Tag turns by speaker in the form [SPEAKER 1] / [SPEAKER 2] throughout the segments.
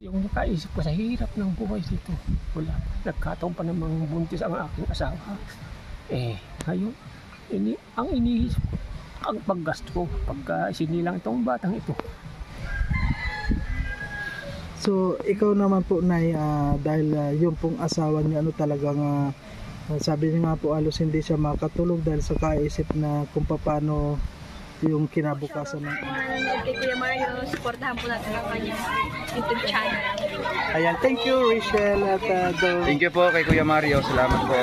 [SPEAKER 1] Yung nakaisip ko sa hirap ng buhay dito, wala. Nagkataon pa namang buntis ang aking asawa. Ngayon, ang iniisip ko, ang paggasto ko pagka sinilang itong batang ito.
[SPEAKER 2] So, ikaw naman po, Nay, dahil yung pong asawa niya, talagang, sabi niya nga po, alos hindi siya makatulog dahil sa kaisip na kung paano yung kinabukasan ng
[SPEAKER 3] kay Kuya Mario, supportahan po natin ang kanyang YouTube channel.
[SPEAKER 2] Ayan, thank you, Rachel at
[SPEAKER 4] Thank you po kay Kuya Mario. Salamat po.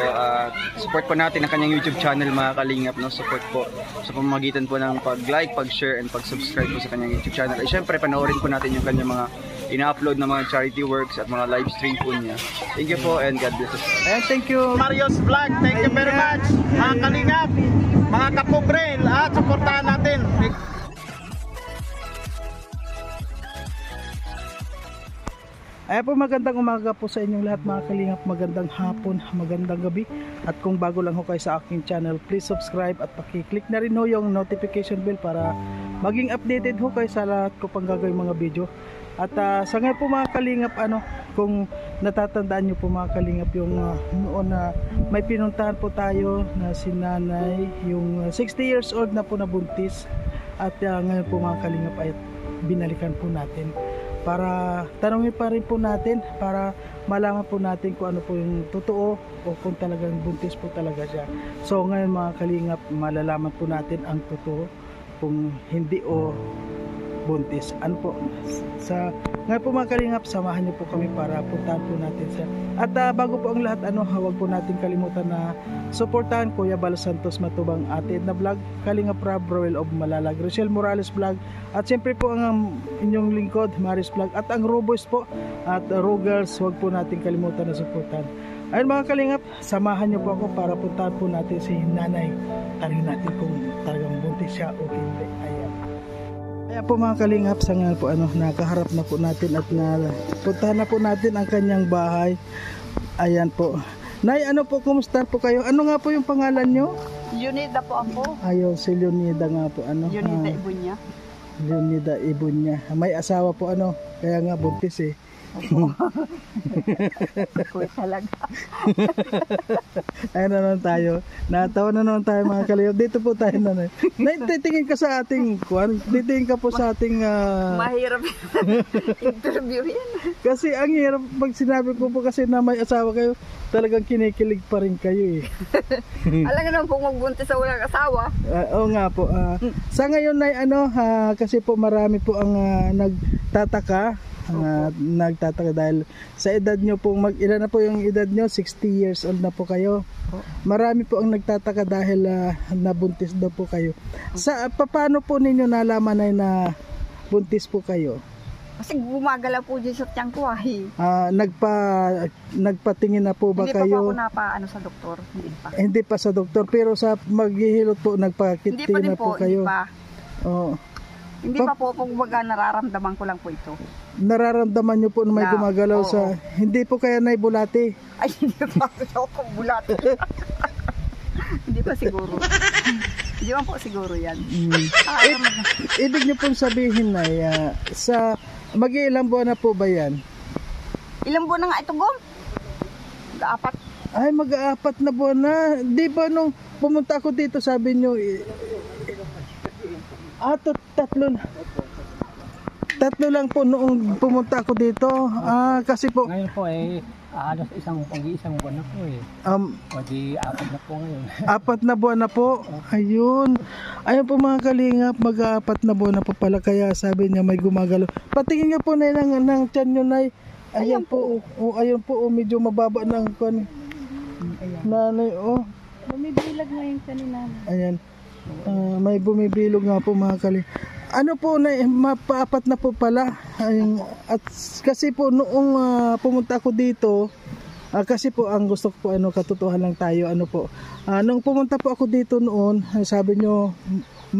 [SPEAKER 4] Support po natin ang kanyang YouTube channel, mga kalingap, no? Support po sa pamamagitan po ng pag-like, pag-share, and pag-subscribe po sa kanyang YouTube channel. At syempre, panoorin po natin yung kanyang mga ina-upload na mga charity works at mga live stream po niya. Thank you po and God bless us.
[SPEAKER 2] Ayan, thank you.
[SPEAKER 5] Mario's Vlog, thank you very much. Mga kalingap, mga kapobre, lahat supportahan natin.
[SPEAKER 2] Ayan po, magandang umaga po sa inyong lahat mga kalingap, magandang hapon, magandang gabi. At kung bago lang ho kayo sa aking channel, please subscribe at pakiclick na rin ho yung notification bell para maging updated ho kayo sa lahat ko pang gagawin mga video. At sa ngayon po mga kalingap, kung natatandaan nyo po mga kalingap, yung noon na may pinuntahan po tayo na si nanay, yung 60 years old na po na buntis. At ngayon po mga kalingap ay binalikan po natin para tanongin pa rin po natin, para malaman po natin kung ano po yung totoo o kung talagang buntis po talaga siya. So ngayon mga kalingap, malalaman po natin ang totoo kung hindi o buntis. Ano po? Ngayon po mga kalingap, samahan niyo po kami para puntahan po natin siya. At bago po ang lahat, huwag po natin kalimutan na suportahan Kuya Bal Santos Matubang atin na vlog, Kalingap Rob Roel of Malalag, Rochelle Morales vlog, at siyempre po ang inyong lingkod, Maris vlog, at ang Roboys po, at Rogers, huwag po natin kalimutan na suportahan. Ayun mga kalingap, samahan niyo po ako para puntahan po natin si nanay. Tanungin natin kung talagang buntis siya o hindi. Ayan. Ayan po mga kalingap, sa ngayon po nakaharap na po natin at puntahan na po natin ang kanyang bahay. Ayan po. Nay, po, kumusta po kayo? Ano nga po yung pangalan nyo?
[SPEAKER 3] Leonida po ako.
[SPEAKER 2] Ayun, si Leonida nga po.
[SPEAKER 3] Leonida Ibunya.
[SPEAKER 2] Leonida Ibunya. May asawa po kaya nga buntis eh.
[SPEAKER 3] Kuya talaga.
[SPEAKER 2] Ayun na naman tayo. Natawa na naman tayo mga kalingap. Dito po tayo na. Titingin ka sa ating titingin ka po sa ating
[SPEAKER 3] Mahirap interview yan.
[SPEAKER 2] kasi ang hirap pag sinabi ko po kasi na may asawa kayo, talagang kinikilig pa rin kayo eh.
[SPEAKER 3] Alam nga naman pong magbuntis sa walang asawa.
[SPEAKER 2] Oo nga po. Sa ngayon ay kasi po marami po ang nagtataka dahil sa edad nyo po, ilan na po yung edad nyo? 60 years old na po kayo. Marami po ang nagtataka dahil nabuntis daw po kayo. Paano po ninyo nalaman na buntis po kayo?
[SPEAKER 3] Kasi gumagala po dyan sa tiyang ko
[SPEAKER 2] Nagpatingin na po ba
[SPEAKER 3] hindi
[SPEAKER 2] kayo?
[SPEAKER 3] Hindi pa po ako sa doktor.
[SPEAKER 2] Hindi pa sa doktor, pero sa maghihilot po nagpakitin na po kayo?
[SPEAKER 3] Hindi pa.
[SPEAKER 2] Oo.
[SPEAKER 3] Hindi pa po nararamdaman ko lang po ito.
[SPEAKER 2] Nararamdaman nyo po na may gumagalaw sa... Hindi po kaya naibulati?
[SPEAKER 3] Ay, hindi pa ako bulati. Hindi pa siguro. Hindi pa po siguro yan.
[SPEAKER 2] Ibig nyo pong sabihin na mag-iilang buwan na po ba yan?
[SPEAKER 3] Ilang buwan na nga ito, Gom? Mag-aapat.
[SPEAKER 2] Ay, mag-aapat na buwan na. Di ba nung pumunta ako dito, sabi nyo... Tatlo lang po noong pumunta ako dito. Kasi po...
[SPEAKER 1] Ngayon po halos isang buwan na po o di apat na po ngayon.
[SPEAKER 2] Apat na buwan na po. Ayun. Ayun po mga kalingap, mag-aapat na buwan na po pala. Kaya sabi niya may gumagalaw. Patingin nga po na ng tiyan nyo, Nay. Ayan po. Ayun po. Medyo mababa ng nanay.
[SPEAKER 3] Bumibilag na yung tiyan ni nanay.
[SPEAKER 2] Ayan. May bumibilog nga po mga kalingap. Ano po na mapaapat na po pala. At kasi po noong pumunta ako dito, kasi po ang gusto ko po katotohanan lang tayo nung pumunta po ako dito noon, sabi nyo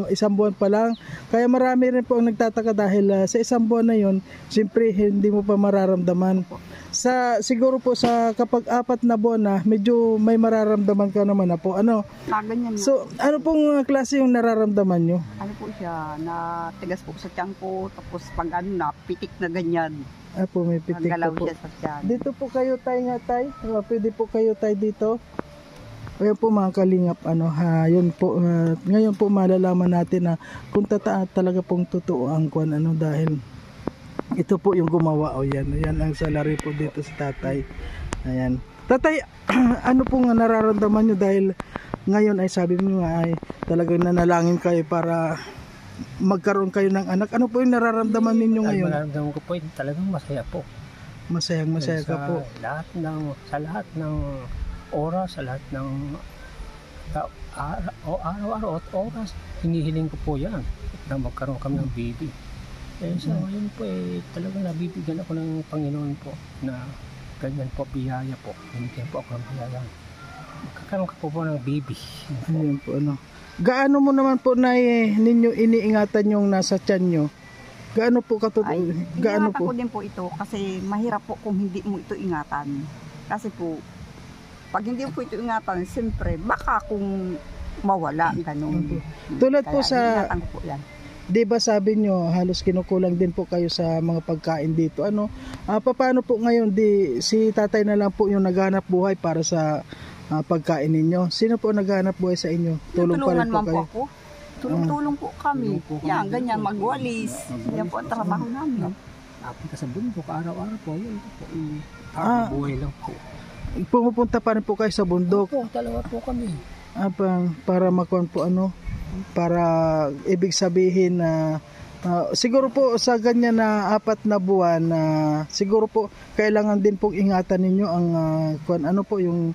[SPEAKER 2] isang buwan pa lang. Kaya marami rin po ang nagtataka dahil sa isang buwan na yon, siyempre hindi mo pa mararamdaman. siguro po sa kapag 4 na buwan na, medyo may mararamdaman ka naman na po. Ano?
[SPEAKER 3] Ganyan na.
[SPEAKER 2] So, ano pong klase yung nararamdaman nyo?
[SPEAKER 3] Ano po siya, natigas po sa tiyan ko, tapos pag ano na, pitik na ganyan.
[SPEAKER 2] Po, may pitik
[SPEAKER 3] Nagalaw
[SPEAKER 2] po.
[SPEAKER 3] siya sa tiyan.
[SPEAKER 2] Dito po kayo tay nga tay. Pwede po kayo tay dito. Ayan po mga kalingap, yun po, ngayon po malalaman natin na kung talaga pong totoo ang kwan, dahil ito po yung gumawa. Yan ang salary po dito sa tatay. Ayan. Tatay, ano pong nararamdaman nyo dahil ngayon ay sabi mo nga ay talagang nanalangin kayo para magkaroon kayo ng anak. Ano po yung nararamdaman ninyo ngayon?
[SPEAKER 1] Nararamdaman ko po, talagang masaya po.
[SPEAKER 2] Masaya ka po.
[SPEAKER 1] Sa lahat ng oras, sa lahat ng araw-araw at oras, hinihiling ko po yan na magkaroon kami ng baby. So ngayon po talagang nabibigyan ako ng Panginoon po na ganyan po, biyaya po. Binigyan po ako ng biyaya. Magkakaroon ka po ng baby.
[SPEAKER 2] Ayun po Gaano mo naman po na ninyo iniingatan yung nasa tiyan nyo? Gaano po gaano
[SPEAKER 3] Ingatan ko din po ito kasi mahirap po kung hindi mo ito ingatan. Kasi po, pag hindi po ito ingatan, siyempre, baka kung mawala, ganun.
[SPEAKER 2] Tulad po sa,
[SPEAKER 3] ingatan ko po yan.
[SPEAKER 2] di ba sabi nyo, halos kinukulang din po kayo sa mga pagkain dito. Paano po ngayon, si tatay na lang po yung naghanap buhay para sa pagkain ninyo? Sino po naghanap buhay sa inyo? Tulong pa rin po kayo?
[SPEAKER 3] Ako. Tulong-tulong po kami. Yan, ganyan, magwalis. Yan po ang trabaho namin.
[SPEAKER 1] Napunta sa bundok, araw-araw po, yun po. Buhay lang po.
[SPEAKER 2] Pumupunta pa rin po kayo sa bundok?
[SPEAKER 1] Opo, dalawa po kami.
[SPEAKER 2] Para makuha po para ibig sabihin na siguro po sa ganyan na 4 na buwan siguro po kailangan din pong ingatan ninyo ang kung ano po yung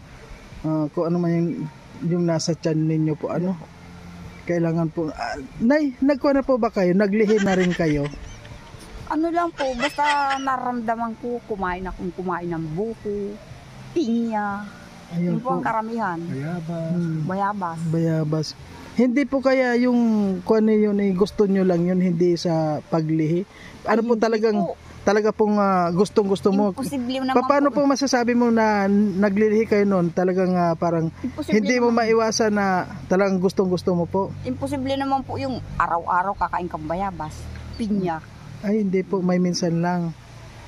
[SPEAKER 2] kung ano man yung nasa tiyan ninyo po kailangan po nagkuha na po ba kayo, naglihi na rin kayo?
[SPEAKER 3] Ano lang po, basta naramdaman ko kumain ng buko, pinya. Yun po ang karamihan. Bayabas.
[SPEAKER 2] Hindi po kaya yung kung ano yun gusto nyo lang yun, hindi sa paglihi? Ano po talaga pong gustong-gusto mo?
[SPEAKER 3] Imposible naman
[SPEAKER 2] Paano po masasabi mo na naglilihi kayo noon? Talagang parang hindi mo maiwasan na talagang gustong-gusto mo po?
[SPEAKER 3] Imposible naman po yung araw-araw kakain kang bayabas, pinya.
[SPEAKER 2] Ay hindi po, may minsan lang.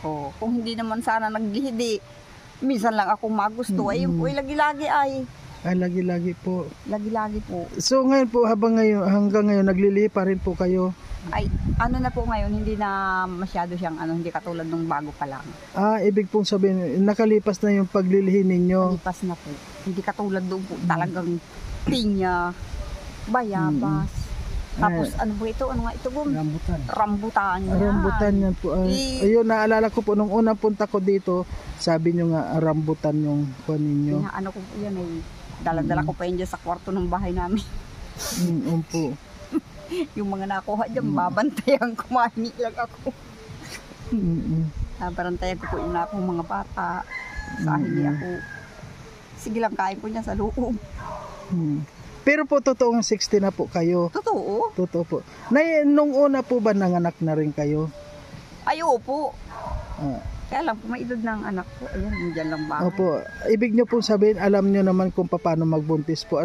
[SPEAKER 3] Kung hindi naman sana naglihidi, minsan lang ako magusto. Ayun po, lagi-lagi ay.
[SPEAKER 2] Lagi-lagi po.
[SPEAKER 3] Lagi-lagi po.
[SPEAKER 2] So ngayon po, hanggang ngayon, naglilihi pa rin po kayo?
[SPEAKER 3] Ay, ano na po ngayon, hindi na masyado siyang hindi katulad nung bago pa lang.
[SPEAKER 2] Ibig pong sabihin, nakalipas na yung paglilihi ninyo?
[SPEAKER 3] Nakalipas na po. Hindi katulad doon po, talagang pinya, bayabas. Tapos ano po ito? Ano nga ito? Rambutan.
[SPEAKER 2] Rambutan yan po. Ayun, naalala ko po, nung unang punta ko dito, sabi nyo nga, rambutan yung kuha ninyo.
[SPEAKER 3] Ano ko po yan ay, dala-dala ko pa yun dyan sa kwarto ng bahay namin.
[SPEAKER 2] Po.
[SPEAKER 3] Yung mga nakuha dyan, babantayan, kumain lang ako. Babantayan ko po yung nakuha mga bata. Sa hindi ako. Sige lang, kain ko niya sa loob.
[SPEAKER 2] Pero po, totoong 60 na po kayo?
[SPEAKER 3] Totoo.
[SPEAKER 2] Totoo po. Nung una po ba nanganak na rin kayo?
[SPEAKER 3] Ay, opo. Kaya lang po, may edad ng anak ko. Ayan, dyan lang ba?
[SPEAKER 2] Opo. Ibig nyo po sabihin, alam nyo naman kung paano magbuntis po.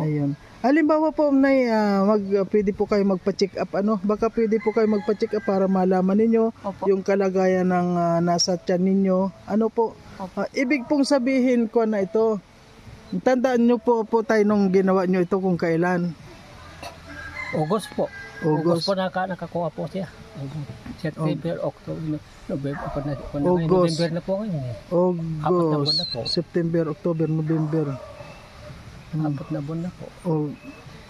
[SPEAKER 2] Ayun. Halimbawa po, pwede po kayo magpa-check up. Baka pwede po kayo magpa-check up para malaman ninyo yung kalagayan ng nasa tiyan ninyo. Ibig pong sabihin ko na ito. Tandaan nyo po tayo nung ginawa nyo ito kung kailan.
[SPEAKER 1] August po. August po nakakuha po siya. September, October, November na po ngayon.
[SPEAKER 2] August, September, October, November.
[SPEAKER 1] 4 na buwan na po.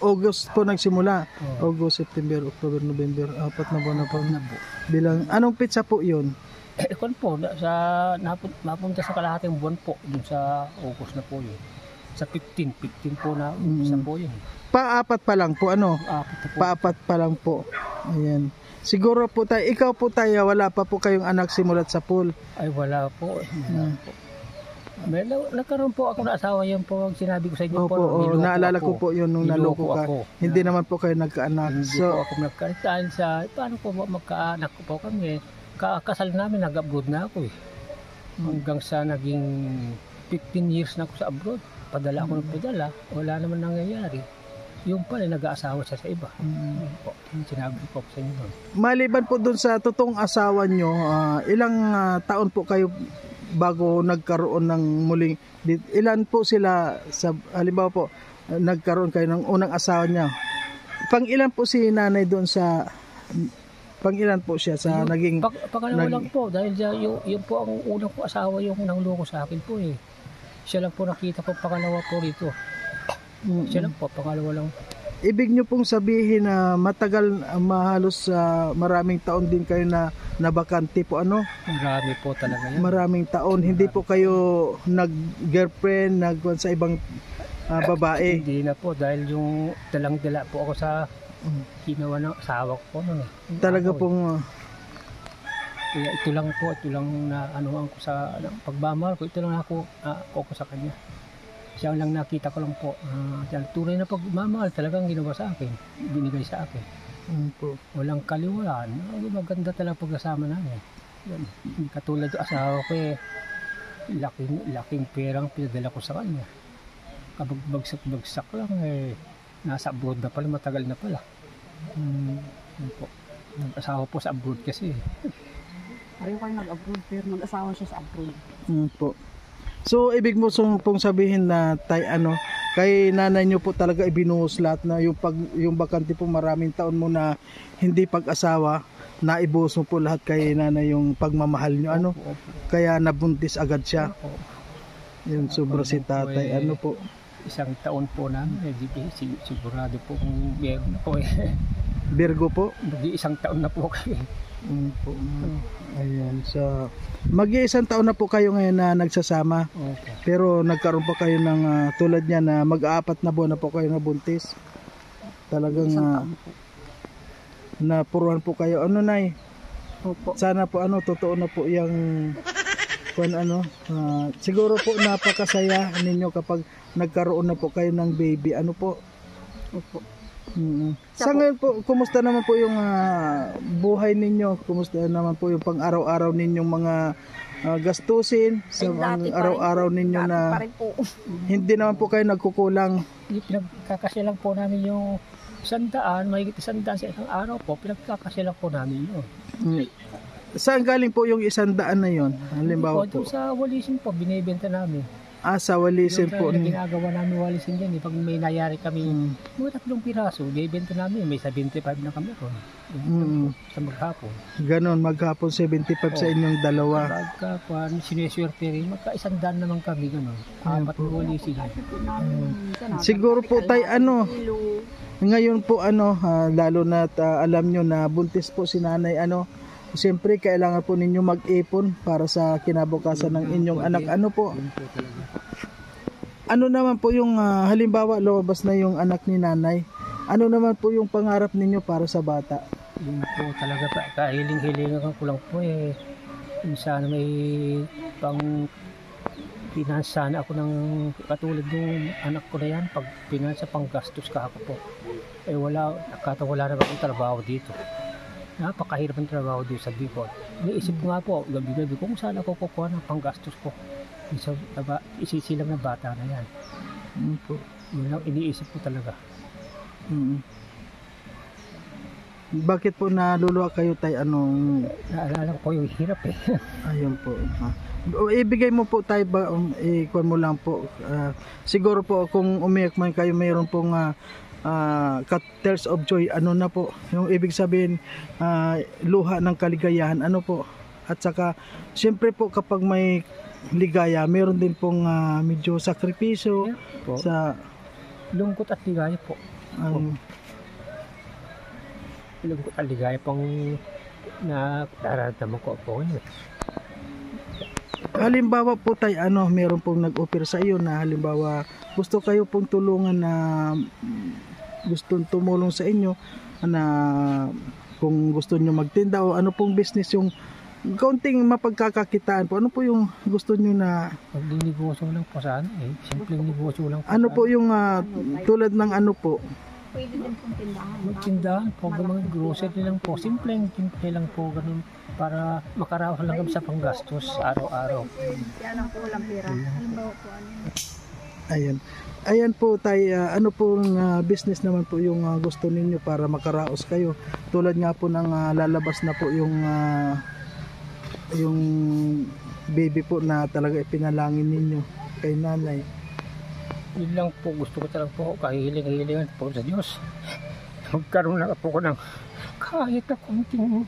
[SPEAKER 2] August po nagsimula. August, September, October, November. 4 na buwan na po. Bilang, anong pizza po yun?
[SPEAKER 1] Kung po, napunta sa kalahating buwan po. Dun sa August na po yun. Sa 15 po na isa po yun.
[SPEAKER 2] Pa-4 pa lang po, Pa-4 pa lang po. Ayan. Siguro po tayo, ikaw po tayo, wala pa po kayong anak simulat sa pool.
[SPEAKER 1] Ay, wala po. Nagkaroon po ako na asawa, yun po sinabi ko sa inyo po.
[SPEAKER 2] Naalala ko po yun nung naloko ka. Hindi naman po kayo nagkaanak.
[SPEAKER 1] Hindi po ako nagkaanak. Paano po magkaanak ko po kami? Kasal namin, nag-abroad na ako . Hanggang sa naging 15 years na ako sa abroad. Padala ako ng padala, wala naman nangyayari. Yung pala, nag-aasawa siya sa iba. Yun po, yung sinabi ko sa inyo.
[SPEAKER 2] Maliban po dun sa totoong asawa nyo, ilang taon po kayo bago nagkaroon ng muling, ilan po sila, sa halimbawa po, nagkaroon kayo ng unang asawa niya? Pang ilan po si nanay doon sa, pang ilan po siya sa naging...
[SPEAKER 1] Pangalawa lang po, dahil yun po ang unang ko asawa yung nangloko sa akin po eh. Siya lang po nakita ko pangalawa po rito. Siya lang po, pangalawa lang.
[SPEAKER 2] Ibig nyo pong sabihin na matagal, mahalos maraming taon din kayo na nabakante po, ano?
[SPEAKER 1] Marami po talaga yan.
[SPEAKER 2] Maraming taon. Hindi po kayo nag-girlfriend, sa ibang babae?
[SPEAKER 1] Hindi na po, dahil yung dalang-dala po ako sa ginawa ng asawa ko po.
[SPEAKER 2] Talaga pong...
[SPEAKER 1] Kaya ito lang na anuhan ko sa pagmamahal ko, ito lang ako sa kanya. Siya lang nakita ko lang po. Tunay na pagmamahal talagang ginawa sa akin, binigay sa akin. Walang kaliwaan. Maganda talaga pagkasama namin. Yan. Katulad ng asawa ko laking perang pinadala ko sa kanya. Kapag bagsak lang nasa abroad na pala, matagal na pala. Yan po. Nag-asawa po sa abroad kasi.
[SPEAKER 3] Pareho kayo nag-abroad, pero nag-asawa siya sa abroad.
[SPEAKER 2] Po. So, ibig mo pong sabihin na kay nanay nyo po talaga ibinuhos lahat na yung bakante po maraming taon mo na hindi pag-asawa, naibuhos mo po lahat kay nanay yung pagmamahal nyo, kaya nabuntis agad siya. Yun, sobra si tatay, po.
[SPEAKER 1] Isang taon po namin, sigurado po kung meron po
[SPEAKER 2] Virgo po?
[SPEAKER 1] Isang taon na po kayo.
[SPEAKER 2] Ayan, so mag-iisang taon na po kayo ngayon na nagsasama.
[SPEAKER 1] Okay.
[SPEAKER 2] Pero nagkaroon pa kayo ng tulad niya na mag-aapat na buwan na po kayo nabuntis. Talagang napuruan po kayo. Nay?
[SPEAKER 3] Opo.
[SPEAKER 2] Sana po totoo na po yung siguro po napakasaya ninyo kapag nagkaroon na po kayo ng baby. Opo. Sa ngayon po, kumusta naman po yung buhay ninyo? Kumusta naman po yung pang-araw-araw ninyong mga gastusin sa araw-araw ninyo na hindi naman po kayo nagkukulang?
[SPEAKER 1] Pinagkakasya lang po namin yung 100, mahigit 100 sa isang araw po, pinagkakasya lang po namin yun.
[SPEAKER 2] Saan galing po yung 100 na yun? Halimbawa po.
[SPEAKER 1] Sa walisin po, binibenta namin.
[SPEAKER 2] Sa walisin po.
[SPEAKER 1] Yung ginagawa namin walisin dyan. Pag may nayari kami, mga 3 piraso, binibenta namin. May 75 na kami ron. Sa maghapon.
[SPEAKER 2] Ganon, maghapon 75 sa inyong dalawa.
[SPEAKER 1] Pagkakuan, sineswerte rin. Magka-100 naman kami. Ganon. 4 walisin.
[SPEAKER 2] Siguro po tayo ngayon po lalo na alam nyo na buntis po si nanay siyempre kailangan po ninyo mag-ipon para sa kinabukasan ng inyong anak. Ano naman po yung halimbawa lumabas na yung anak ni nanay, ano naman po yung pangarap ninyo para sa bata?
[SPEAKER 1] Yun po talaga kahiling-hilingan ko lang po sana may pinansa ako ng katulad ng anak ko na yan, pag pinansa pang gastos ka ako po. Wala na akong trabaho dito. Napakahirap ang trabaho dito sa Bicol. Naisip ko nga po, gabi-gabi kung saan ako kukuha ng panggastos ko. Isisilang na bata na yan. Yun lang iniisip ko talaga.
[SPEAKER 2] Bakit po naluluwa kayo tayo
[SPEAKER 1] Naalala ko yung hirap
[SPEAKER 2] Ayun po. Ibigay mo po tayo ikuha mo lang po. Siguro po kung umiyak man kayo mayroon pong tears of joy, na po yung ibig sabihin, luha ng kaligayahan, po, at saka siyempre po kapag may ligaya meron din pong medyo sakripisyo sa
[SPEAKER 1] lungkot at ligaya po. Lungkot at ligaya pong nararamdaman ko po ngayon.
[SPEAKER 2] Halimbawa po tayo meron pong nag-offer sa iyo na halimbawa gusto kayo pong tulungan na gustong tumulong sa inyo na kung gusto nyo magtinda o pong business yung kaunting mapagkakakitaan po, po yung gusto nyo na
[SPEAKER 1] magninegosyo lang po sana simpleng negosyo lang po
[SPEAKER 2] po yung tulad ng po
[SPEAKER 3] Pwede din pong tindahan.
[SPEAKER 1] Magtindahan po, mga grocery lang po, simple lang po, ganun. para makaraos lang kami sa panggastos araw-araw.
[SPEAKER 3] Yan ang po walang pera. Halimbawa po
[SPEAKER 2] Ayan. Ayan po tayo, ano pong business naman po yung gusto ninyo para makaraos kayo. Tulad nga po ng lalabas na po yung baby po na talaga ipinalangin ninyo kay nanay.
[SPEAKER 1] Yun lang po, gusto ko talaga po, kahihiling-hilingan po sa Diyos. Magkaroon lang po ko ng kahit na konting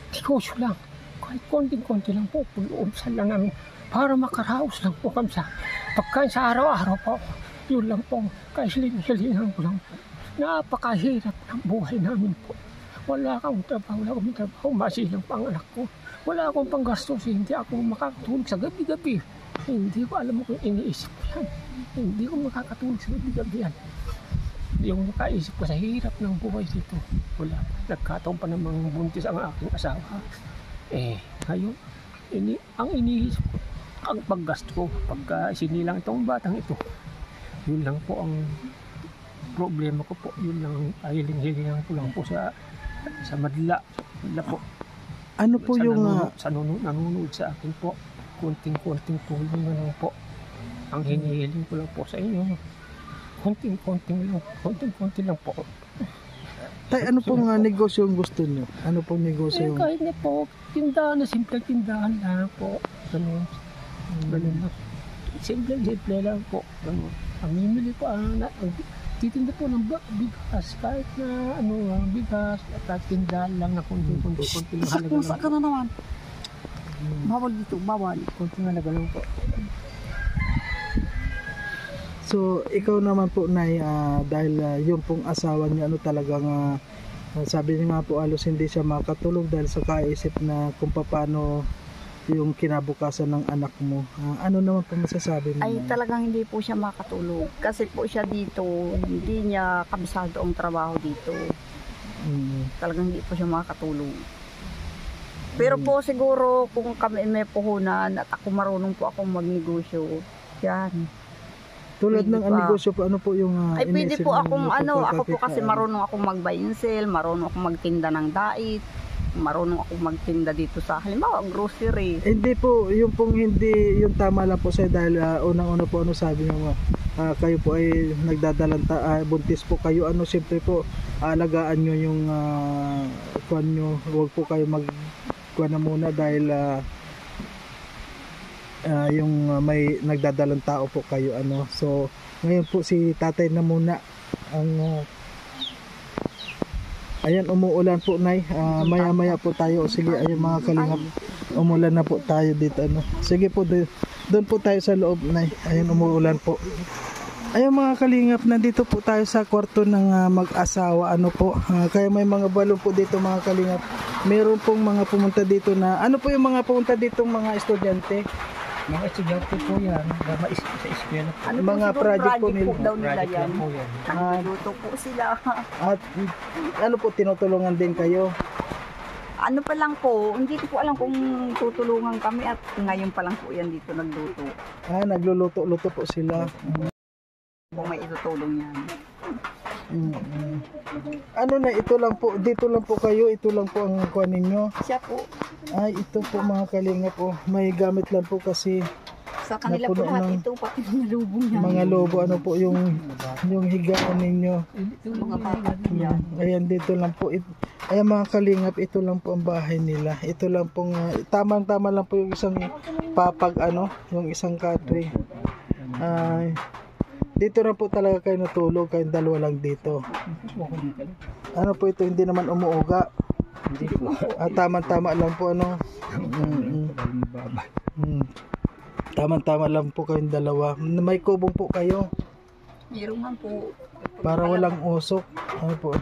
[SPEAKER 1] negosyo lang, kahit konting-konti lang po, puluumsan lang namin para makaraos lang po kami sa pagkain sa araw-araw po. Yun lang po, kahihiling-hilingan ko lang po. Napakahirap ng buhay namin po. Wala akong trabaho, masilang pa ang anak ko. Wala akong panggastos, hindi ako makakatulog sa gabi-gabi. Hindi ko alam kung iniisip ko yan. Hindi ko makakatulog sa gabi-gabi yan. Yung nakaisip ko sa hirap ng buhay dito. Wala. Nagkataon pa namang buntis ang aking asawa. Ngayon, ang iniisip ko, ang paggasto ko, pagka sinilang itong batang ito. Yun lang po ang problema ko po. Yun lang ang hiling-hilingan ko lang po sa madla. Madla po.
[SPEAKER 2] Ano po
[SPEAKER 1] sa
[SPEAKER 2] yung
[SPEAKER 1] nanonood sa akin po, konting-konting tulong na lang po. Ang hinihiling ko lang po sa inyo, konting-konti lang po.
[SPEAKER 2] tay, ano pong negosyo yung gusto nyo? Ano pong negosyo yung
[SPEAKER 1] Kahit na po, tindahan na, simple tindahan lang po. Ganun lang. Simple lang po. Ganun. Ang mimili po, titinda po ng bigas, kahit na bigas, at tindahan lang na konti lang halaga lang.
[SPEAKER 3] Saka na naman. Bawal dito, bawal.
[SPEAKER 1] Konting halaga lang po.
[SPEAKER 2] So, ikaw naman po, Nay, dahil yung pong asawa niya, talagang, sabi niya nga po, alos hindi siya makatulog dahil sa kaisip na kung paano yung kinabukasan ng anak mo. Ano naman po masasabi mo?
[SPEAKER 3] Ay talagang hindi po siya makatulog. Kasi po siya dito, hindi niya kabisado ang trabaho dito. Talagang hindi po siya makatulog. Pero po siguro kung kami may puhunan at ako marunong po akong magnegosyo, yan.
[SPEAKER 2] Tulad ng negosyo po, ano po yung
[SPEAKER 3] ay pwede
[SPEAKER 2] iniisip
[SPEAKER 3] po
[SPEAKER 2] ninyo
[SPEAKER 3] akong ako po kasi
[SPEAKER 2] pagkakita?
[SPEAKER 3] marunong akong mag-buy and sell, marunong akong magtinda ng dait, marunong akong magtinda dito sa halimbawa grocery.
[SPEAKER 2] Hindi po, yung pong hindi, yung tama lang po sa'yo dahil unang-una po sabi nyo kayo po ay nagdadalang buntis po kayo, siyempre po alagaan nyo yung kuwan nyo, huwag po kayo kuwan na muna dahil yung may nagdadalang tao po kayo so ngayon po si tatay na muna ang ayan, umuulan po, Nay. Maya-maya po tayo. Sige, ayun mga kalingap. Umulan na po tayo dito. Sige po, doon po tayo sa loob, Nay. Ayun, umuulan po. Ayun mga kalingap, nandito po tayo sa kwarto ng mag-asawa. Kaya may mga balon po dito mga kalingap. Meron pong mga pumunta dito na, ano po yung mga pumunta dito mga estudyante?
[SPEAKER 1] Mga estudyante po yan, sa eskwela.
[SPEAKER 2] Mga project po nila.
[SPEAKER 3] daw nila yan.
[SPEAKER 1] Po yan.
[SPEAKER 3] Nagluluto po sila.
[SPEAKER 2] At ano po, tinutulungan din kayo?
[SPEAKER 3] Ano pa lang po, hindi ko po alam kung tutulungan kami at ngayon pa lang po yan dito nagluto.
[SPEAKER 2] Nagluluto-luto po sila.
[SPEAKER 3] Kung may itutulong yan.
[SPEAKER 2] Na ito lang po, dito lang po kayo, ito lang po ang kuha ninyo.
[SPEAKER 3] Siya po,
[SPEAKER 2] Ay, ito po mga kalingap po. May gamit lang po kasi
[SPEAKER 3] sa kanila po
[SPEAKER 2] napuno
[SPEAKER 3] lahat
[SPEAKER 2] ng
[SPEAKER 3] ito, pati mga lubong yan.
[SPEAKER 2] mga lobo, po yung higaan ninyo.
[SPEAKER 3] Mga bata yan.
[SPEAKER 2] Ayan, dito lang po. Ayan mga kalingap, ito lang po ang bahay nila. Ito lang pong, tamang-tama lang po yung isang papag, yung isang kadre. Dito na po talaga kayo natulog, kayong dalawa lang dito. Ano po ito, hindi naman umuuga.
[SPEAKER 1] Hindi po.
[SPEAKER 2] Tama-tama lang po, Tama-tama lang po kayong dalawa. May kubong po kayo
[SPEAKER 3] Meron man po.
[SPEAKER 2] para walang usok.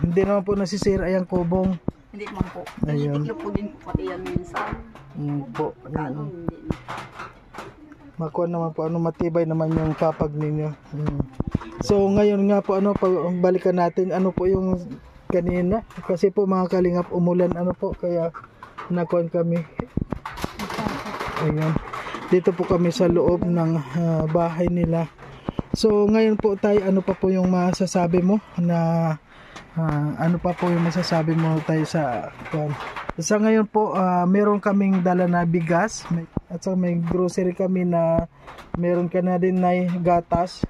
[SPEAKER 2] Hindi naman po nasisira yung kubong.
[SPEAKER 3] Hindi man po.
[SPEAKER 2] Ayun.
[SPEAKER 3] Tinitiklo po din po pati yan minsan.
[SPEAKER 2] Po.
[SPEAKER 3] Pagkano hindi na.
[SPEAKER 2] Makuha naman po, matibay naman yung papag ninyo. So ngayon nga po, balikan natin, po yung kanina. Kasi po mga kalingap, umulan, kaya nakuhan kami. Ayan. Dito po kami sa loob ng bahay nila. So ngayon po tayo, ano pa po yung masasabi mo na, ano pa po yung masasabi mo tayo sa Sa ngayon po, meron kaming dala na bigas at saka may grocery kami na meron ka na din na gatas.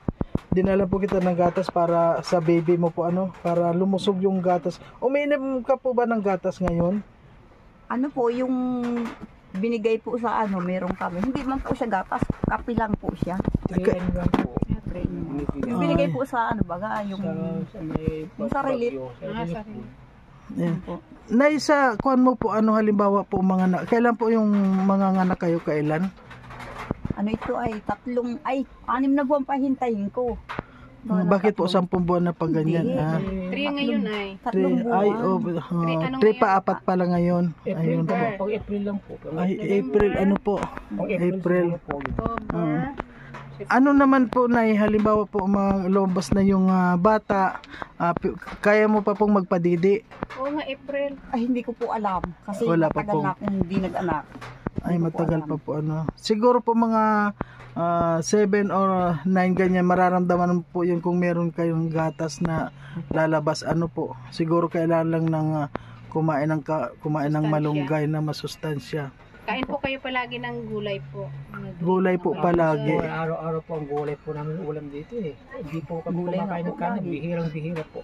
[SPEAKER 2] Dinala po kita ng gatas para sa baby mo po para lumusog yung gatas. Umiinom ka po ba ng gatas ngayon?
[SPEAKER 3] Ano po, yung binigay po sa meron kami. Hindi man po siya gatas, kape lang po siya.
[SPEAKER 1] Train lang po.
[SPEAKER 3] Yung binigay po sa baga, yung sa relief.
[SPEAKER 2] Yeah. Nay, sa kuan mo po halimbawa po kailan po yung mga anak kayo kailan?
[SPEAKER 3] Ano ito ay 6 na buwan pa hintayin ko.
[SPEAKER 2] Bakit po 10 buwan na pag ganyan?
[SPEAKER 3] Hindi.
[SPEAKER 6] 3 ngayon ay.
[SPEAKER 3] 3 buwan.
[SPEAKER 2] 3 pa 4 pa lang ngayon.
[SPEAKER 1] April
[SPEAKER 2] Ayun.
[SPEAKER 1] po. Pag April lang po.
[SPEAKER 2] Ay, April po?
[SPEAKER 1] Pag
[SPEAKER 2] April.
[SPEAKER 1] siguro po.
[SPEAKER 6] October.
[SPEAKER 2] Ano naman po na halimbawa po lumabas na yung bata, kaya mo pa pong magpadidi?
[SPEAKER 6] Oo nga, April.
[SPEAKER 3] Ay, hindi ko po alam. Kasi
[SPEAKER 2] Wala pa
[SPEAKER 3] matagal
[SPEAKER 2] po.
[SPEAKER 3] na akong hindi nag-anak.
[SPEAKER 2] Ay,
[SPEAKER 3] Hindi ko
[SPEAKER 2] matagal
[SPEAKER 3] alam.
[SPEAKER 2] pa po Siguro po mga 7 or 9 ganyan, mararamdaman po yun kung meron kayong gatas na lalabas. Siguro kailangan lang ng kumain ng malunggay na masustansya.
[SPEAKER 6] Kain po kayo palagi ng gulay po.
[SPEAKER 2] Gulay po palagi.
[SPEAKER 1] Araw-araw po ang gulay po namin ulam dito eh. Hindi po kami
[SPEAKER 3] Gulay
[SPEAKER 1] kumakain
[SPEAKER 3] na
[SPEAKER 1] ng
[SPEAKER 3] po
[SPEAKER 1] kanin.
[SPEAKER 3] lagi.
[SPEAKER 1] Bihirang-bihira po.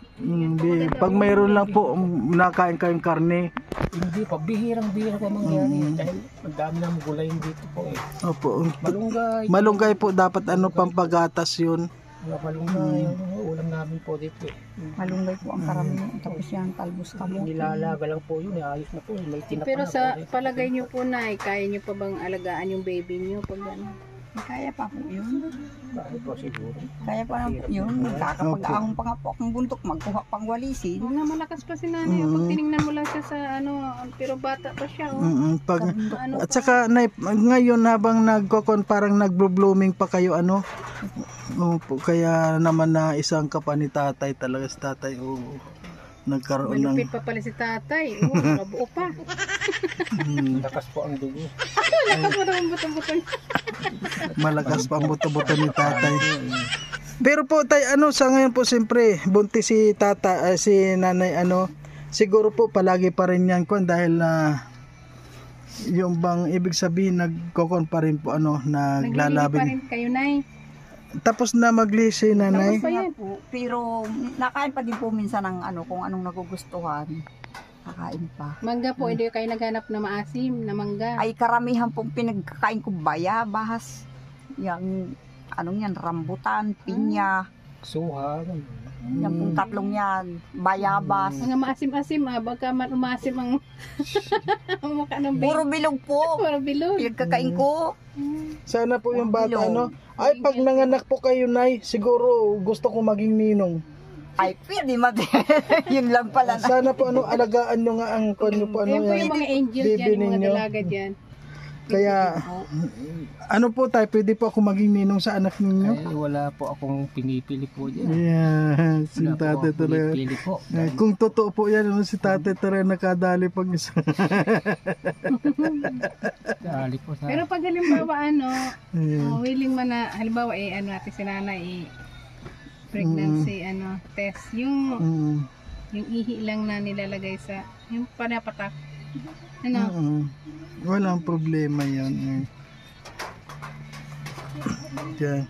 [SPEAKER 2] Pag mayroon lang po, nakain kayong karne.
[SPEAKER 1] Hindi po. Bihirang-bihira po mangyari. Dahil ang dami ng gulay dito po eh.
[SPEAKER 2] Opo.
[SPEAKER 1] Malunggay.
[SPEAKER 2] Malunggay po dapat pampagatas yun.
[SPEAKER 1] Malunggay. Ulam namin po dito eh.
[SPEAKER 3] Malunggay po ang karamihan. Tapos yan, talbos kamote.
[SPEAKER 1] Nilalaga lang po yun. Ayos na po. May tinapa
[SPEAKER 6] Pero
[SPEAKER 1] na
[SPEAKER 6] sa
[SPEAKER 1] po.
[SPEAKER 6] palagay niyo po na, kaya niyo pa bang alagaan yung baby niyo pag ano?
[SPEAKER 3] Kaya pa po yun.
[SPEAKER 1] Bakit po siguro?
[SPEAKER 3] Kaya pa po yun. Kakapag-ahong pa nga po akong buntok. Magkuha pang walisin.
[SPEAKER 6] Na malakas pa si nanay. Pag tiningnan mo lang siya sa pero bata pa siya.
[SPEAKER 2] At saka ngayon habang parang nagbo-blooming pa kayo kaya naman na isang kapa ni tatay talaga si tatay nagkaroon ng
[SPEAKER 6] Malupit pa pala si tatay. Nabuo pa.
[SPEAKER 1] Lakas po ang dugo.
[SPEAKER 6] Lakas mo naman butong-butong.
[SPEAKER 2] malakas pa ang buto-buto ni tatay. Pero po tay sa ngayon po siyempre buntis si si nanay siguro po palagi pa rin yan dahil yung bang ibig sabihin nagkokon pa rin po
[SPEAKER 6] Naglilihi pa
[SPEAKER 2] naglalabing.
[SPEAKER 6] rin kayo, nay.
[SPEAKER 2] Tapos na maglisi nanay.
[SPEAKER 6] Tapos pa yan.
[SPEAKER 3] Po. Pero nakain pa din po minsan ng kung anong nagugustuhan. Kakain pa.
[SPEAKER 6] Mangga po, hindi kayo naghanap na maasim na mangga.
[SPEAKER 3] Ay karamihan pong pinagkakain ko bayabas. Yang yan, rambutan, pinya.
[SPEAKER 1] Suha.
[SPEAKER 3] Yan pong tatlong yan. Bayabas.
[SPEAKER 6] Mga maasim-asim, baka man umasim ang ang mukha ng baby.
[SPEAKER 3] Puro bilog po.
[SPEAKER 6] Puro bilog.
[SPEAKER 3] Pinagkakain ko.
[SPEAKER 2] Sana po yung bata
[SPEAKER 3] Bilog.
[SPEAKER 2] Ay pag nanganak po kayo nay, siguro gusto ko maging ninong.
[SPEAKER 3] Ay, pwede yun lang pala na.
[SPEAKER 2] Sana po alagaan nyo nga ang konyo po
[SPEAKER 6] Ayan po
[SPEAKER 2] yan.
[SPEAKER 6] yung mga angel
[SPEAKER 2] baby
[SPEAKER 6] dyan, yung mga
[SPEAKER 2] ninyo.
[SPEAKER 6] dalaga dyan.
[SPEAKER 2] Kaya po tayo, pwede po ako maging ninong sa anak ninyo.
[SPEAKER 1] Ay, wala po akong pinipili po dyan.
[SPEAKER 2] Yeah, si
[SPEAKER 1] Wala po
[SPEAKER 2] tatay
[SPEAKER 1] akong
[SPEAKER 2] talaga.
[SPEAKER 1] pinipili po.
[SPEAKER 2] Kung totoo po yan, si tatay talaga nakadali pag isa.
[SPEAKER 1] Dali po sa...
[SPEAKER 6] Pero pag halimbawa
[SPEAKER 2] Ayan.
[SPEAKER 6] willing man na, halimbawa natin si nanay pregnancy test, yung ihi lang na nilalagay sa, yung panapatak.
[SPEAKER 2] Walang problema yun. Okay.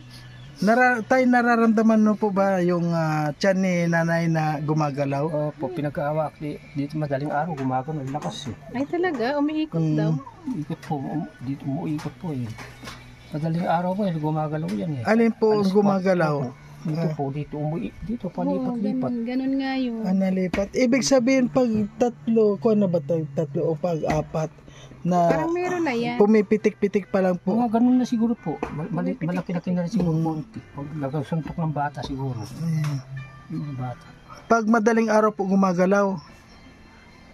[SPEAKER 2] Tay, nararamdaman mo po ba yung tiyan ni nanay na gumagalaw?
[SPEAKER 1] Opo, pinagkaawa. Dito madaling araw, gumagano, lakas eh.
[SPEAKER 6] Ay talaga, umiikot daw.
[SPEAKER 1] Ikot po, dito umuikot po eh. Madaling araw po, gumagalaw yan eh.
[SPEAKER 2] Alin po ang
[SPEAKER 1] Alas 4
[SPEAKER 2] gumagalaw?
[SPEAKER 1] po. Dito po, dito palipat-lipat.
[SPEAKER 6] Ganun nga yun.
[SPEAKER 2] Nalipat. Ibig sabihin pag tatlo, kung ano ba tayo, tatlo o pag apat na
[SPEAKER 6] Parang meron na yan.
[SPEAKER 2] pumipitik-pitik pa lang po.
[SPEAKER 1] Mga ganun na siguro po. Malaki-laki na rin siguro po. Pag nagasuntok ng bata siguro. Yung bata.
[SPEAKER 2] Pag madaling araw po gumagalaw,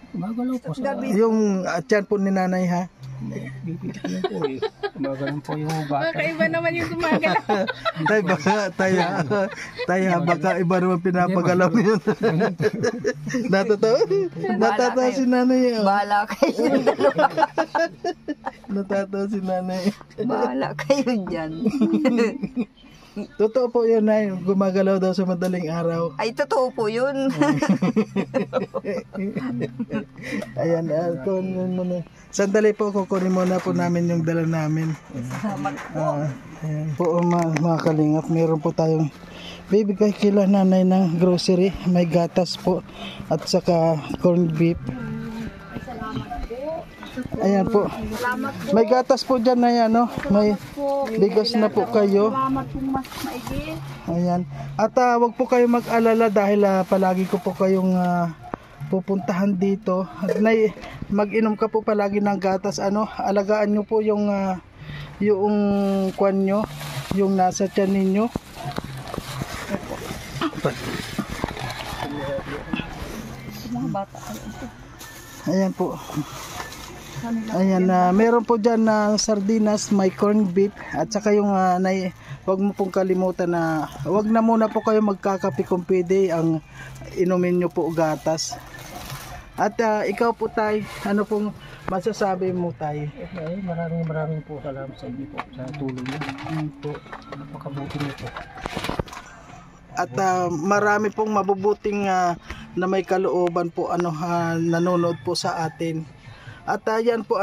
[SPEAKER 1] Gumagalaw po sa...
[SPEAKER 2] yung tiyan po ni nanay ha?
[SPEAKER 1] Bipitik yan po eh. Gumagalaw po yung bata.
[SPEAKER 6] Kakaiba naman yung gumagalaw.
[SPEAKER 2] Tay, baka, baka iba naman pinapagalaw yun. Natatawa si nanay.
[SPEAKER 3] Bahala kayo dalawa.
[SPEAKER 2] Natatawa si nanay.
[SPEAKER 3] Bahala kayo dyan.
[SPEAKER 2] Totoo po yun, Nay. Gumagalaw daw sa madaling araw.
[SPEAKER 3] Ay, totoo po yun.
[SPEAKER 2] Ayan, kunin mo na. Sandali po, kukunin muna po namin yung dala namin. Ayan po, mga kalingap. Meron po tayong bibigay kila nanay ng grocery. May gatas po at saka corned beef. Ayan po. May gatas po dyan na yan, no? May bigas na po kayo.
[SPEAKER 3] Salamat po mas maigi.
[SPEAKER 2] Ayan. At wag po kayo mag-alala dahil palagi ko po kayong pupuntahan dito. At mag-inom ka po palagi ng gatas. Alagaan nyo po yung kwan nyo, yung nasa tiyan ninyo.
[SPEAKER 3] Mga bata.
[SPEAKER 2] Ayan po. Ayan, meron po dyan na sardinas, may corned beef, at saka yung wag mo pong kalimutan na wag na muna po kayo magkakape kung pwede, ang inumin nyo po gatas. At ikaw po tay, ano pong masasabi mo tay?
[SPEAKER 1] Okay, maraming po salamat sa inyo po sa tulong niyo. Po, napakabuti niyo po.
[SPEAKER 2] At marami pong mabubuting na may kalooban po nanonood po sa atin. At yan po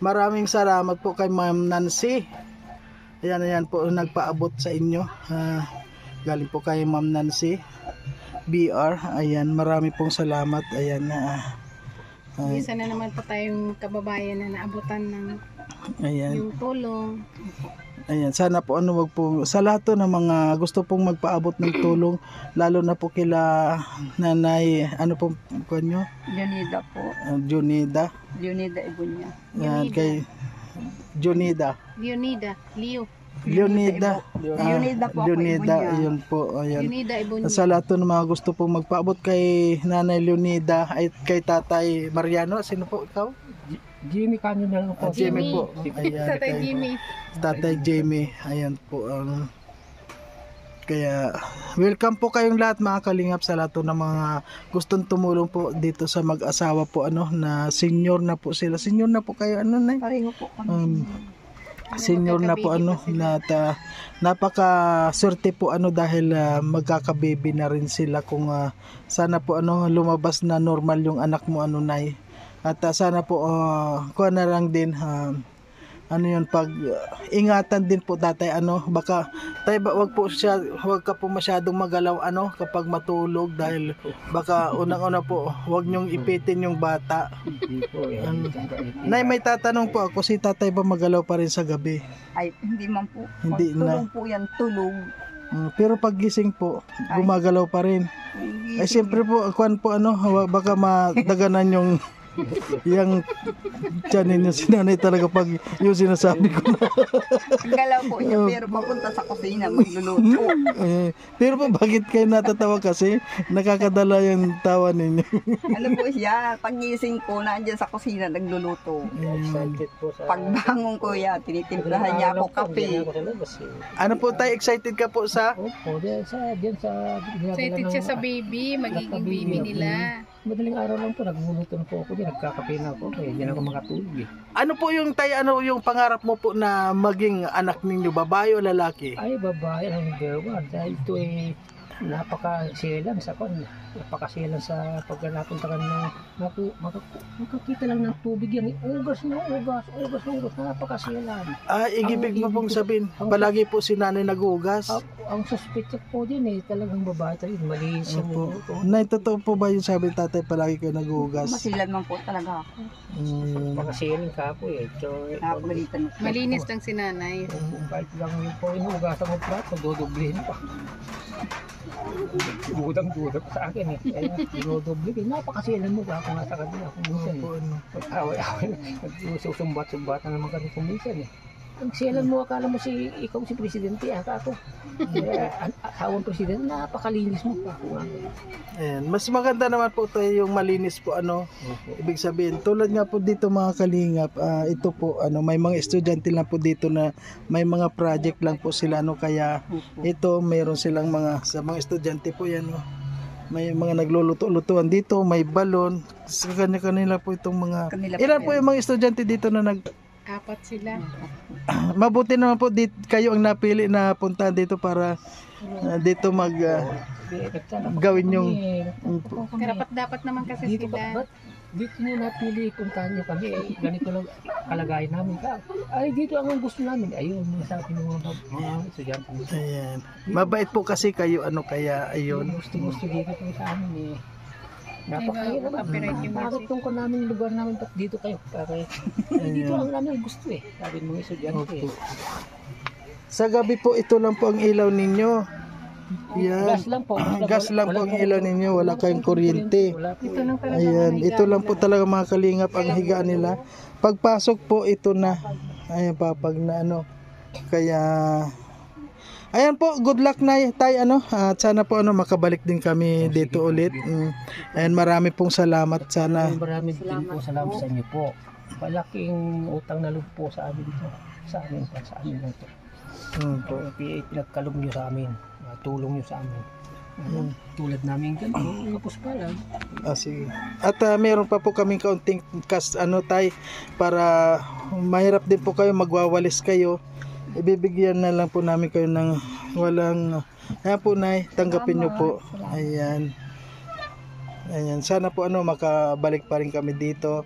[SPEAKER 2] maraming salamat po kay Ma'am Nancy. Ayan po nagpaabot sa inyo. Galing po kay Ma'am Nancy BR. Ayan, marami pong salamat. Ayan
[SPEAKER 6] Isa na naman po tayong kababayan na naabutan ng yung tulong.
[SPEAKER 2] Ayan, sana po wag po sa lahat to ng mga gusto pong magpaabot ng tulong, lalo na po kila nanay, pong kanyo?
[SPEAKER 3] Leonida po.
[SPEAKER 2] Junida.
[SPEAKER 3] Leonida Ibunya.
[SPEAKER 2] Yan, kay Junida.
[SPEAKER 6] Leonida
[SPEAKER 3] po ako,
[SPEAKER 2] Leonida,
[SPEAKER 3] Ibunya.
[SPEAKER 2] yun po. Ayan.
[SPEAKER 6] Leonida Ibunya.
[SPEAKER 2] Sa lahat to ng mga gusto pong magpaabot kay nanay Leonida ay kay tatay Mariano. Sino po ikaw?
[SPEAKER 1] Jimmy Canyon na lang po.
[SPEAKER 2] Jimmy po. Ayan,
[SPEAKER 6] Tatay
[SPEAKER 2] kay
[SPEAKER 6] Jimmy.
[SPEAKER 2] Tatay Jamie. Ayan po. Kaya welcome po kayong lahat mga kalingap, sa lahat ng mga gustong tumulong po dito sa mag-asawa po na senior na po sila. Senior na po kayo Nay?
[SPEAKER 3] Pareho po kami.
[SPEAKER 2] Senior na po na napaka swerte po dahil magkaka-baby na rin sila. Kung sana po lumabas na normal yung anak mo Nay. At sana po kuha na lang din pag ingatan din po tatay baka tay wag ka po masyadong magalaw kapag matulog, dahil baka unang-una po wag nyong ipitin yung bata. Nay, may tatanong po ako, si tatay ba magalaw pa rin sa gabi?
[SPEAKER 3] Ay, hindi man po.
[SPEAKER 2] Hindi na.
[SPEAKER 3] Tulong po yan, tulog.
[SPEAKER 2] Pero pag gising po, gumagalaw pa rin. Ay siyempre po, baka madaganan yung yung tiyanin niya si nanay talaga pag yung sinasabi ko na.
[SPEAKER 3] Galaw po niya, pero papunta sa kusina magluluto.
[SPEAKER 2] Pero bakit kayo natatawa kasi? Nakakadala yung tawa ninyo.
[SPEAKER 3] Po siya, pagising ko, nandiyan sa kusina nagluluto.
[SPEAKER 1] Excited po sa...
[SPEAKER 3] Pagbangon ko yan, tinitimplahan niya ako kape.
[SPEAKER 2] Ano po tayo, excited ka po sa?
[SPEAKER 1] Opo, diyan sa...
[SPEAKER 6] Excited siya sa baby, magiging baby nila.
[SPEAKER 1] Madaling araw lang po, nagluluto na po ako diyan, nagkakape na ako, kaya hindi na ako makatulog
[SPEAKER 2] Ano po yung yung pangarap mo po na maging anak ninyo, babae o lalaki?
[SPEAKER 1] Ay, babae ang number one, dahil ito napakasilan sa napakasilan sa pag napunta ka na makakita lang ng tubig yan, ugas, napakasilan.
[SPEAKER 2] Igibig mo pong sabihin, palagi po si nanay nag-uugas?
[SPEAKER 1] Ang suspect po din talagang babae talaga, malinis yung minuto.
[SPEAKER 2] Nay, totoo po ba yung sabi tatay, palagi kayo nag-uugas?
[SPEAKER 3] Masilan man po talaga ako.
[SPEAKER 1] Pakasilan ka po
[SPEAKER 3] Nakapagalitan mo.
[SPEAKER 6] Malinis lang si nanay.
[SPEAKER 1] Kahit lang yun po, inuugasan mo plato, dodoblihin pa. Dudang-duda pa sa akin kaya dodoblihin. Napakasilan mo ba kung nasa kanila kung minsan pag-away-away nagsusumbat-sumbatan naman kami kung minsan Ang siyalan mo, akala mo ikaw si presidente, ako. Hawang presidente, napakalinis mo po.
[SPEAKER 2] Ayan, mas maganda naman po tayo yung malinis po ibig sabihin, tulad nga po dito mga kalingap, ito po may mga estudyante lang po dito na may mga project lang po sila kaya ito mayroon silang sa mga estudyante po yan may mga nagluluto-lutuan dito, may balon, kanya-kanila po itong mga ilan po yung mga estudyante dito na
[SPEAKER 6] Apat sila.
[SPEAKER 2] mabuti naman po kayo ang napili na puntahan dito para dito gawin yung
[SPEAKER 6] Karapat dapat naman kasi
[SPEAKER 1] Dito
[SPEAKER 6] sila.
[SPEAKER 1] dito nyo napili puntahan nyo kami. Ganito lang kalagayan namin. Ay, dito ang gusto namin. Ayun, sabi ng mga estudyante.
[SPEAKER 2] ayan. Mabait po kasi kayo kaya ayun.
[SPEAKER 1] Gusto dito po sa amin eh. Napakahirap.
[SPEAKER 6] Copyright yung
[SPEAKER 1] Bakit tungkol namin lugar namin ba't dito kayo? Pare, dito ang namin gusto eh. Sabi ng mga estudyante eh.
[SPEAKER 2] Opo. Sa gabi po ito lang po ang ilaw ninyo. Yan.
[SPEAKER 1] Gas lang po.
[SPEAKER 2] Gas lang po ang ilaw ninyo, wala kayong kuryente.
[SPEAKER 1] Wala po.
[SPEAKER 6] Ito lang talaga.
[SPEAKER 2] Ayan, ito lang po talaga mga kalingap ang higaan nila. Pagpasok po ito na. Ayan pa pag na Kaya ayan po, good luck na tayo at sana po makabalik din kami dito ulit. Ayan, marami pong salamat sana.
[SPEAKER 1] Maraming po salamat sa inyo po. Malaking utang na loob po sa amin ito. Sa amin lang ito.
[SPEAKER 2] Po.
[SPEAKER 1] Pinagkaloob nyo sa amin. Tulong nyo sa amin. Tulad namin ganito, tapos pa lang.
[SPEAKER 2] Sige. At meron pa po kaming kaunting tay para mahirap din po kayo, magwawalis kayo. Ibibigyan na lang po namin kayo ng walang ayan po nay, tanggapin nyo po. Ayan. Ayan, sana po makabalik pa rin kami dito.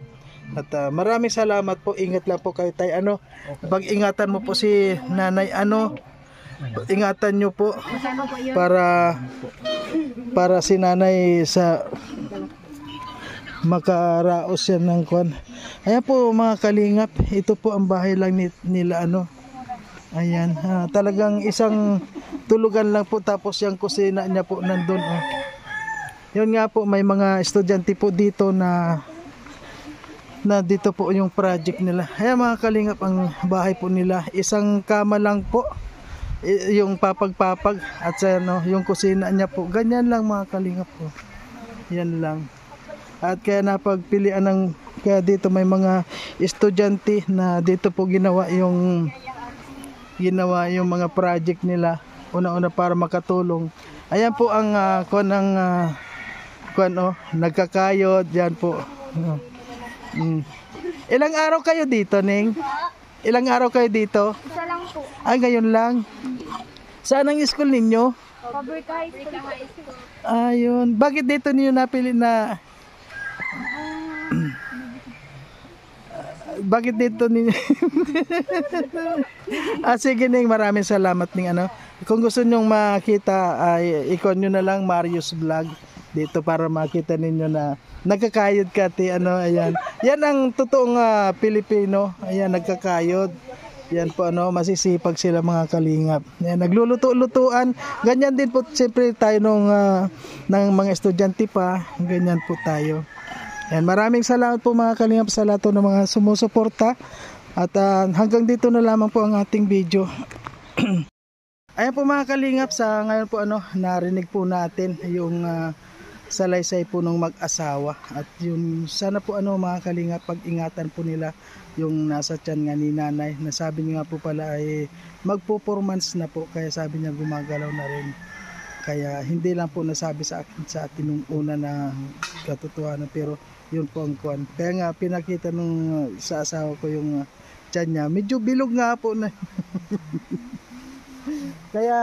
[SPEAKER 2] At maraming salamat po. Ingat lang po kayo tay. Pag-ingatan mo po si Nanay ingatan nyo po para si Nanay sa makaraos yan ng kwan. Ayan po mga kalingap, ito po ang bahay lang nila ayan, talagang isang tulugan lang po, tapos yung kusina niya po nandun yun nga po, may mga estudyante po dito na dito po yung project nila. Ayan mga kalingap, ang bahay po nila, isang kama lang po yung papag-papag at yung kusina niya po, ganyan lang mga kalingap po, yan lang. At kaya napagpilian kaya dito may mga estudyante na dito po ginawa yung mga project nila una-una para makatulong. Ayan po ang nagkakayod yan po. Ilang araw kayo dito, Ning? Ilang araw kayo dito?
[SPEAKER 7] Isa lang po.
[SPEAKER 2] Ngayon lang. Saan ang school ninyo?
[SPEAKER 7] Paborito high school.
[SPEAKER 2] Ayun. Bakit dito niyo napili na bakit dito ninyo? Sige Ning, maraming salamat Ning Kung gusto nyong makita ay ikon nyo na lang Marius Vlog dito para makita ninyo na nagkakayod ka ayan. Yan ang totoong Pilipino. Ayan, nagkakayod. Yan po masisipag sila mga kalingap. Yan, nagluluto-lutuan. Ganyan din po siyempre tayo ng mga estudyante pa. Ganyan po tayo. Yan, maraming salamat po mga kalingap sa lahat ng mga sumusuporta. At hanggang dito na lamang po ang ating video. Ayan po mga kalingap, sa ngayon po narinig po natin yung salaysay po ng mag-asawa. At yun, sana po mga kalingap, pag-ingatan po nila yung nasa tiyan nga ni Nanay. Nasabi niya nga po pala ay magpo-4 months na po, kaya sabi niya gumagalaw na rin. Kaya hindi lang po nasabi sa atin nung una na katotohanan, pero yun po ang kuwan. Kaya nga pinakita nung sa asawa ko yung tiyan niya, medyo bilog nga po na. Kaya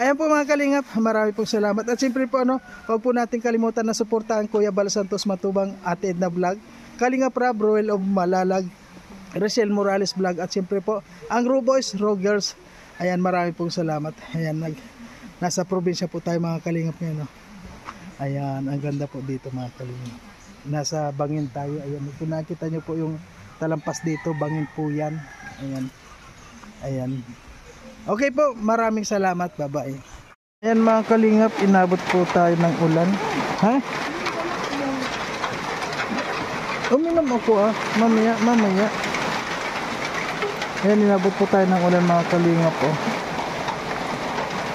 [SPEAKER 2] ayan po mga kalingap, marami pong salamat. At siyempre po huwag po natin kalimutan na suportahan Kuya Bal Santos Matubang, Ate Edna Vlog, Kalingap Rab, Roel of Malalag, Rachel Morales Vlog, at siyempre po ang Raw Boys, Raw Girls. Ayan, marami pong salamat. Ayan, nasa probinsya po tayo mga kalingap ngayon. Ayan, ang ganda po dito mga kalingap. Nasa Bangin tayo. Ayan, kung nakita nyo po yung talampas dito, Bangin po yan. Ayan. Ayan. Okay po, maraming salamat. Bye-bye. Ayan mga kalingap, inabot po tayo ng ulan. Ha? Uminom ako mamaya. Ayan, inabot po tayo ng ulan mga kalingap po.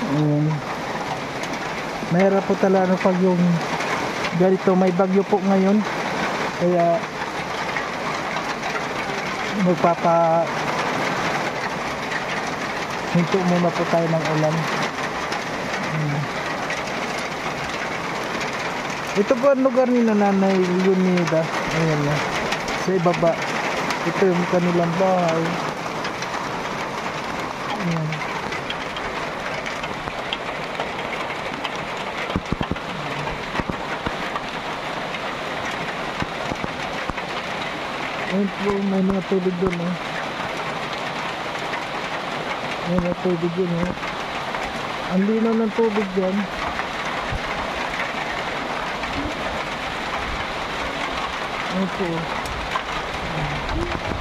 [SPEAKER 2] Ayan. Mahirap po talaga pag yung ganito, may bagyo po ngayon. Kaya hinto muna po tayo ng ulan. Ito po ang lugar ni Nanay Leonida. Ayan na, sa ibaba. Ito yung kanilang bahay. Ayan. Ayun po, may mga tubig doon, oh. May mga tubig yun, oh. Ang linaw ng tubig dyan. Ayun po, oh.